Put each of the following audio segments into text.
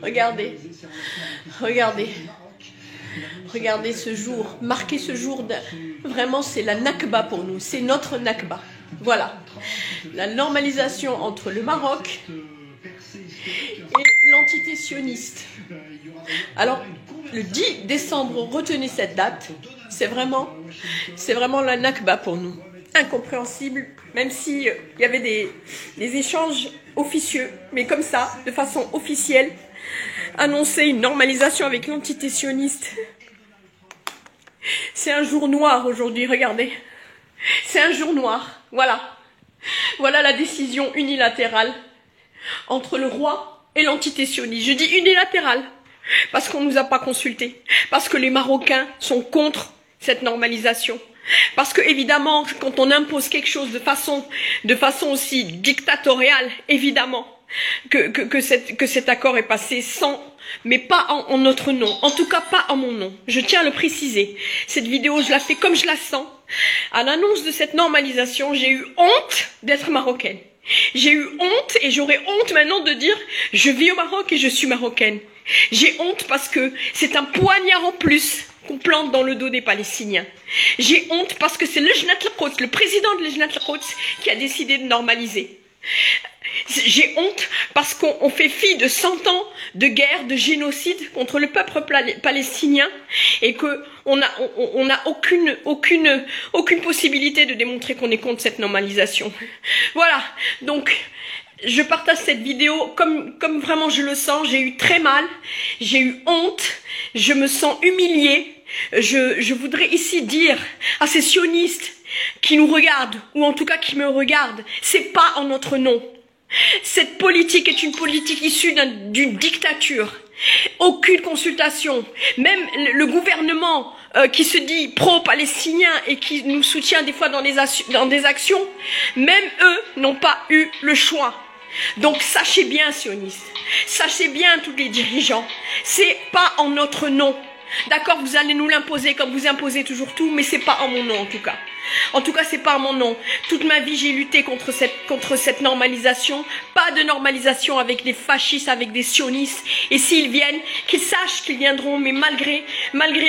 Regardez, regardez, regardez ce jour, marquer ce jour, vraiment c'est la Nakba pour nous, c'est notre Nakba. Voilà, la normalisation entre le Maroc et l'entité sioniste. Alors, le 10 décembre, retenez cette date, c'est vraiment la Nakba pour nous. Incompréhensible, même s'il y avait des échanges officieux, mais comme ça, de façon officielle, annoncer une normalisation avec l'entité sioniste. C'est un jour noir aujourd'hui, regardez. C'est un jour noir, voilà. Voilà la décision unilatérale entre le roi et l'entité sioniste. Je dis unilatérale, parce qu'on ne nous a pas consultés, parce que les Marocains sont contre cette normalisation. Parce que évidemment, quand on impose quelque chose de façon aussi dictatoriale, évidemment, que cet accord est passé sans, mais pas en notre nom, en tout cas pas en mon nom. Je tiens à le préciser. Cette vidéo, je la fais comme je la sens. À l'annonce de cette normalisation, j'ai eu honte d'être marocaine. J'ai eu honte et j'aurais honte maintenant de dire je vis au Maroc et je suis marocaine. J'ai honte parce que c'est un poignard en plus qu'on plante dans le dos des Palestiniens. J'ai honte parce que c'est le président de Lejnat al-Quds qui a décidé de normaliser. J'ai honte parce qu'on fait fi de 100 ans de guerre, de génocide contre le peuple palestinien et qu'on n'a aucune possibilité de démontrer qu'on est contre cette normalisation. Voilà, donc je partage cette vidéo comme vraiment je le sens. J'ai eu très mal, j'ai eu honte, je me sens humiliée. Je voudrais ici dire à ces sionistes qui nous regardent, ou en tout cas qui me regardent, c'est pas en notre nom. Cette politique est une politique issue d'une dictature. Aucune consultation. Même le gouvernement qui se dit pro-palestinien et qui nous soutient des fois dans des actions, même eux n'ont pas eu le choix. Donc sachez bien, sionistes, sachez bien tous les dirigeants, c'est pas en notre nom. D'accord, vous allez nous l'imposer comme vous imposez toujours tout, mais c'est pas en mon nom en tout cas. En tout cas, c'est pas en mon nom. Toute ma vie, j'ai lutté contre cette normalisation. Pas de normalisation avec des fascistes, avec des sionistes. Et s'ils viennent, qu'ils sachent qu'ils viendront, mais malgré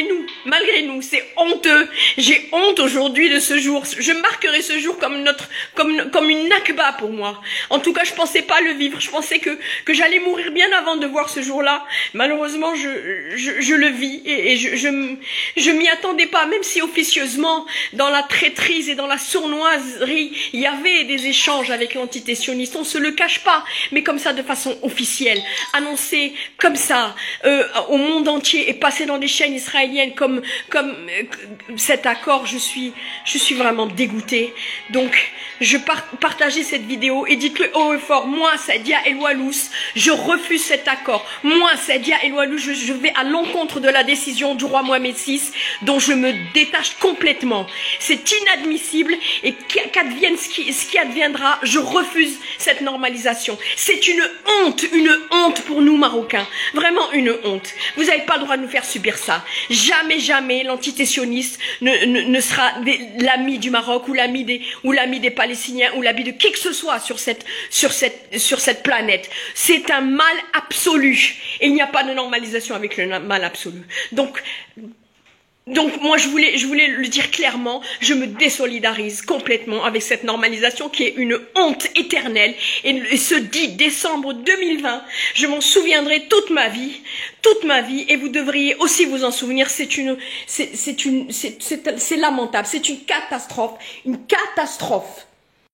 nous, c'est honteux. J'ai honte aujourd'hui de ce jour. Je marquerai ce jour comme une nakba pour moi. En tout cas, je pensais pas le vivre. Je pensais que j'allais mourir bien avant de voir ce jour-là. Malheureusement, je le vis et je m'y attendais pas, même si officieusement, dans la traîtrise et dans la sournoiserie, il y avait des échanges avec l'entité sioniste. On se le cache pas, mais comme ça, de façon officielle, annoncé comme ça au monde entier et passé dans des chaînes israéliennes comme cet accord. Je suis vraiment dégoûtée. Donc, je partageais cette vidéo et dites-le haut et fort. Moi, Sadia El-Walous, je refuse cet accord. Moi, Sadia El-Walous, je vais à l'encontre de la décision du roi Mohamed VI, dont je me détache complètement. C'est inadmissible et qu'advienne ce qui adviendra, je refuse cette normalisation. C'est une honte pour nous Marocains, vraiment une honte. Vous n'avez pas le droit de nous faire subir ça. Jamais l'entité sioniste ne sera l'ami du Maroc ou l'ami des Palestiniens ou l'ami de qui que ce soit sur cette planète. C'est un mal absolu et il n'y a pas de normalisation avec le mal absolu. Donc moi je voulais le dire clairement, je me désolidarise complètement avec cette normalisation qui est une honte éternelle et ce 10 décembre 2020, je m'en souviendrai toute ma vie et vous devriez aussi vous en souvenir. C'est lamentable, c'est une catastrophe